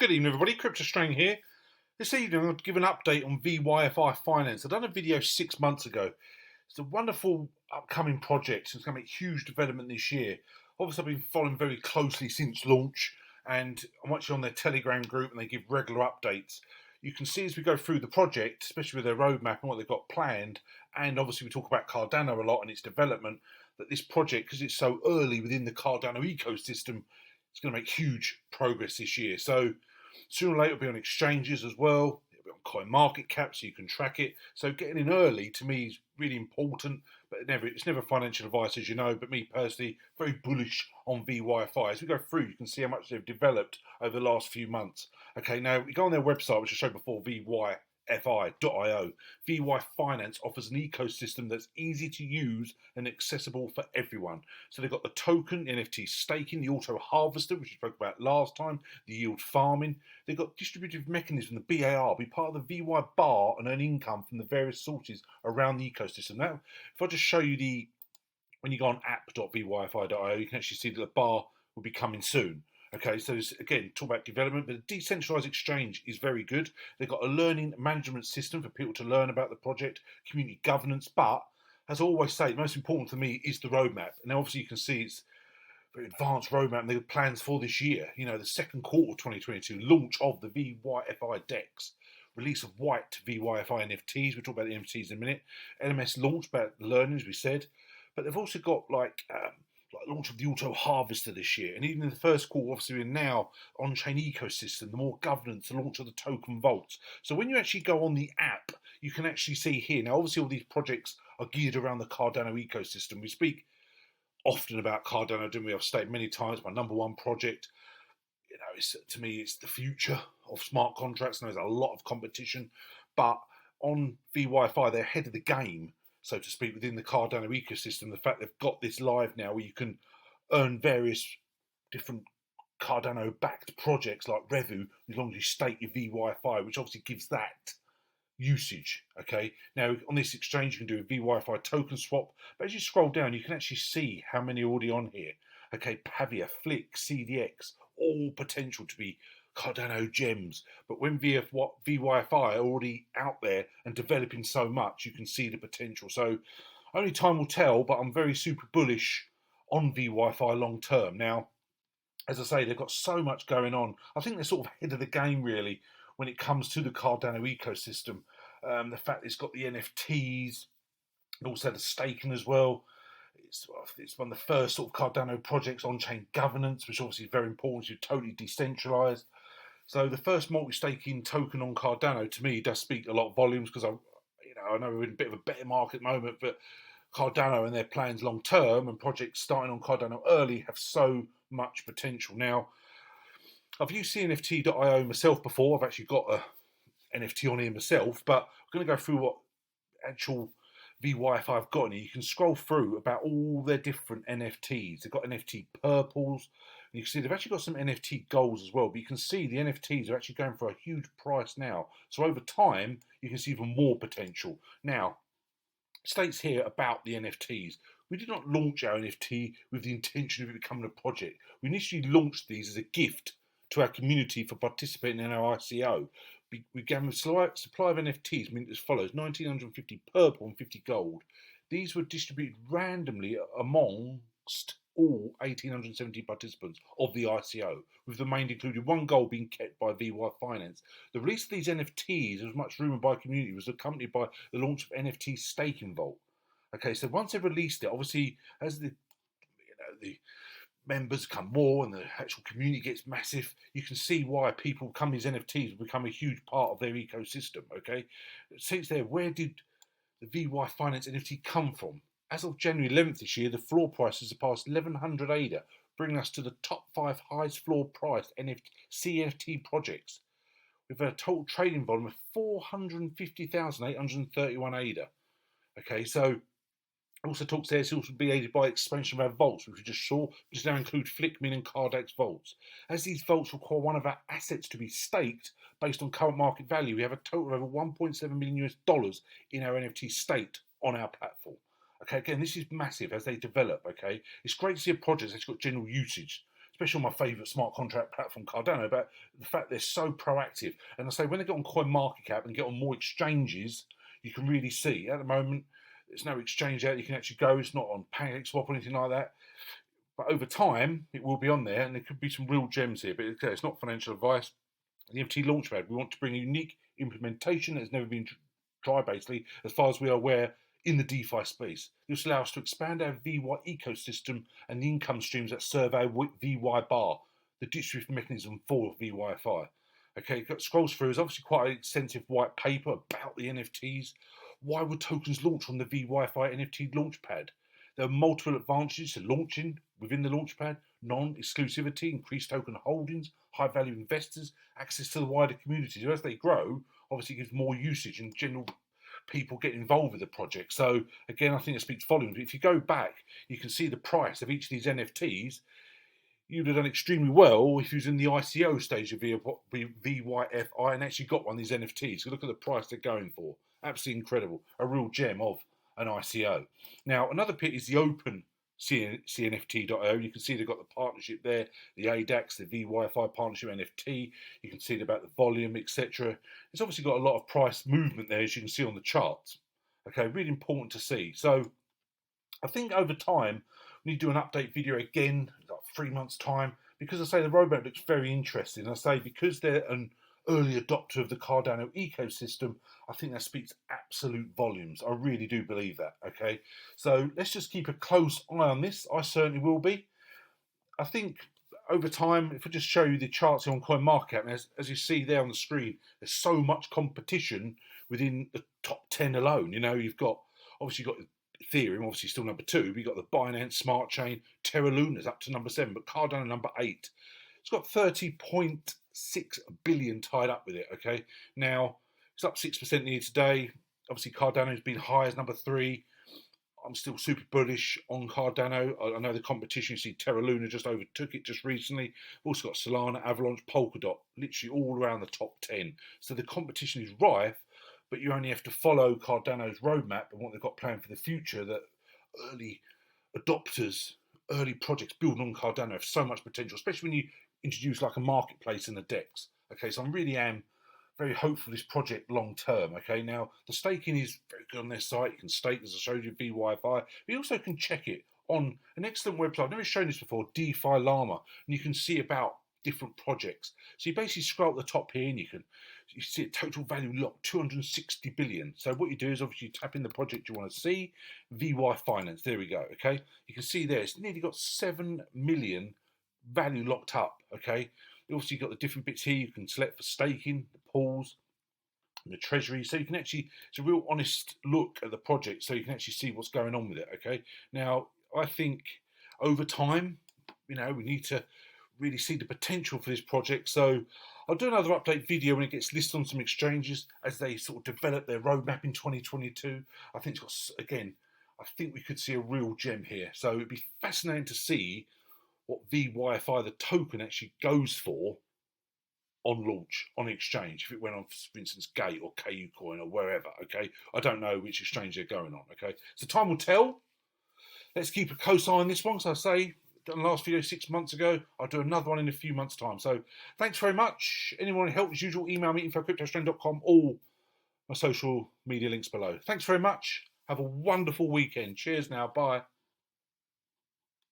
Good evening, everybody. Crypto Strain here. This evening, I'll give an update on Vyfi Finance. I've done a video 6 months ago. It's a wonderful upcoming project. It's going to make huge development this year. Obviously, I've been following very closely since launch, and I'm actually on their Telegram group, and they give regular updates. You can see as we go through the project, especially with their roadmap and what they've got planned, and obviously we talk about Cardano a lot and its development, that this project, because it's so early within the Cardano ecosystem, it's going to make huge progress this year. So sooner or later, it'll be on exchanges as well. It'll be on CoinMarketCap, so you can track it. So getting in early to me is really important, but it's never financial advice, as you know. But me personally, very bullish on Vyfi. As we go through, you can see how much they've developed over the last few months. Okay, now we go on their website, which I showed before, Vyfi.io. Vyfi Finance offers an ecosystem that's easy to use and accessible for everyone. So they've got the token, NFT staking, the auto harvester, which we spoke about last time, the yield farming. They've got distributive mechanism, the BAR, be part of the VY bar and earn income from the various sources around the ecosystem. Now, if I just show you when you go on app.vyfi.io, you can actually see that the bar will be coming soon. Okay, so again, talk about development, but the decentralized exchange is very good. They've got a learning management system for people to learn about the project, community governance, but as I always say, the most important for me is the roadmap. Now, obviously, you can see it's a very advanced roadmap and the plans for this year. You know, the second quarter of 2022, launch of the Vyfi DEX, release of white Vyfi NFTs. We'll talk about the NFTs in a minute. LMS launch, about learning, as we said. But they've also got like launch of the auto harvester this year, and even in the first quarter, obviously we're now on-chain ecosystem, the more governance, the launch of the token vaults. So when you actually go on the app, you can actually see here. Now, obviously, all these projects are geared around the Cardano ecosystem. We speak often about Cardano, don't we? I've stated many times, my number one project. You know, to me, it's the future of smart contracts. And there's a lot of competition, but on Vyfi, they're ahead of the game, so to speak, within the Cardano ecosystem. The fact they've got this live now where you can earn various different Cardano-backed projects like Revu, as long as you stake your Vyfi, which obviously gives that usage. Okay, now on this exchange you can do a Vyfi token swap, but as you scroll down you can actually see how many are already on here. Okay, Pavia, Flick, CDX, all potential to be Cardano gems, but when Vyfi are already out there and developing so much, you can see the potential. So only time will tell, but I'm very super bullish on Vyfi long term. Now, as I say, they've got so much going on. I think they're sort of ahead of the game really when it comes to the Cardano ecosystem. The fact it's got the NFTs and also the staking as well. It's one of the first sort of Cardano projects on-chain governance, which obviously is very important. You're totally decentralized. So the first multi-staking token on Cardano, to me, does speak a lot of volumes, because I know we're in a bit of a better market moment, but Cardano and their plans long term and projects starting on Cardano early have so much potential. Now, I've used CNFT.io myself before. I've actually got a NFT on here myself, but I'm going to go through what actual Vyfi I've got in here. You can scroll through about all their different NFTs. They've got NFT purples. And you can see they've actually got some NFT golds as well. But you can see the NFTs are actually going for a huge price now. So over time, you can see even more potential. Now, it states here about the NFTs. We did not launch our NFT with the intention of it becoming a project. We initially launched these as a gift to our community for participating in our ICO. We gave a supply of NFTs, meaning as follows: 1,950 purple and 50 gold. These were distributed randomly amongst all 1,870 participants of the ICO, with the remainder including one gold being kept by Vyfi Finance. The release of these NFTs, as much rumoured by community, was accompanied by the launch of NFT staking vault. Okay, so once they've released it, obviously as the members become more and the actual community gets massive, you can see why people become these NFTs will become a huge part of their ecosystem. Okay, since there, where did the Vyfi Finance NFT come from? As of January 11th this year, the floor price has surpassed 1,100 ADA, bringing us to the top 5 highest floor priced CNFT projects, with a total trading volume of 450,831 ADA. Okay, so also talks there, it's also be aided by expansion of our vaults, which we just saw, which now include Flickmin and Cardax vaults. As these vaults require one of our assets to be staked based on current market value, we have a total of over $1.7 million US in our NFT staked on our platform. Okay, again, this is massive as they develop. Okay, it's great to see a project that's got general usage. especially on my favourite smart contract platform, Cardano, about the fact they're so proactive. And I say when they get on CoinMarketCap and get on more exchanges, you can really see. At the moment, there's no exchange out you can actually go. It's not on PancakeSwap or anything like that. But over time, it will be on there, and there could be some real gems here. But it's not financial advice. The NFT Launchpad, we want to bring a unique implementation that has never been tried, basically, as far as we are aware, in the DeFi space. This will allow us to expand our VY ecosystem and the income streams that serve our VY bar, the distribution mechanism for VYFI. Okay, scrolls through is obviously quite an extensive white paper about the NFTs. Why would tokens launch from the VYFI NFT Launchpad? There are multiple advantages to launching within the Launchpad: non-exclusivity, increased token holdings, high-value investors, access to the wider community. So as they grow, obviously it gives more usage and general people get involved with the project. So again, I think it speaks volumes. If you go back, you can see the price of each of these NFTs. You'd have done extremely well if you was in the ICO stage of VYFI and actually got one of these NFTs. So look at the price they're going for. Absolutely incredible. A real gem of an ICO. Now, another bit is the open CNFT.io. You can see they've got the partnership there, the ADAX, the VYFI partnership NFT. You can see about the volume, etc. It's obviously got a lot of price movement there, as you can see on the charts. Okay, really important to see. So I think over time, we need to do an update video again, like 3 months' time, because I say the roadmap looks very interesting. I say because they're an early adopter of the Cardano ecosystem, I think that speaks absolute volumes. I really do believe that, okay? So let's just keep a close eye on this. I certainly will be. I think over time, if I just show you the charts here on CoinMarketCap, as you see there on the screen, there's so much competition within the top 10 alone. You know, you've got, obviously you've got Ethereum, obviously still number 2, but you've got the Binance Smart Chain, Terra Luna's up to number 7, but Cardano number 8. It's got 30.6 billion tied up with it, okay? Now, it's up 6% year today. Obviously, Cardano's been high as number 3. I'm still super bullish on Cardano. I know the competition, you see Terra Luna just overtook it just recently. We've also got Solana, Avalanche, Polkadot, literally all around the top 10. So the competition is rife, but you only have to follow Cardano's roadmap and what they've got planned for the future, that early adopters, early projects building on Cardano have so much potential, especially when you introduce like a marketplace and a DEX. Okay, so I really am very hopeful this project long term. Okay, now the staking is very good on their site. You can stake, as I showed you, VYFI, but you also can check it on an excellent website. I've never shown this before, DeFi Llama, and you can see about different projects. So you basically scroll at the top here and you see a total value locked 260 billion. So what you do is obviously you tap in the project you want to see, VY Finance, there we go, okay? You can see there, it's nearly got 7 million value locked up, okay? You obviously got the different bits here you can select for staking, the pools, and the treasury, so you can actually, it's a real honest look at the project so you can actually see what's going on with it, okay? Now, I think over time, you know, we need to really see the potential for this project. So I'll do another update video when it gets listed on some exchanges as they sort of develop their roadmap in 2022. I think it's got, again, I think we could see a real gem here. So it'd be fascinating to see what VYFI, the token, actually goes for on launch, on exchange, if it went on, for instance, Gate or KU Coin or wherever, okay? I don't know which exchange they're going on, okay? So time will tell. Let's keep a close eye on this one. So I say, done the last video 6 months ago. I'll do another one in a few months' time. So thanks very much. Anyone who helped, as usual, email me, info@cryptostrain.com, all my social media links below. Thanks very much. Have a wonderful weekend. Cheers now. Bye.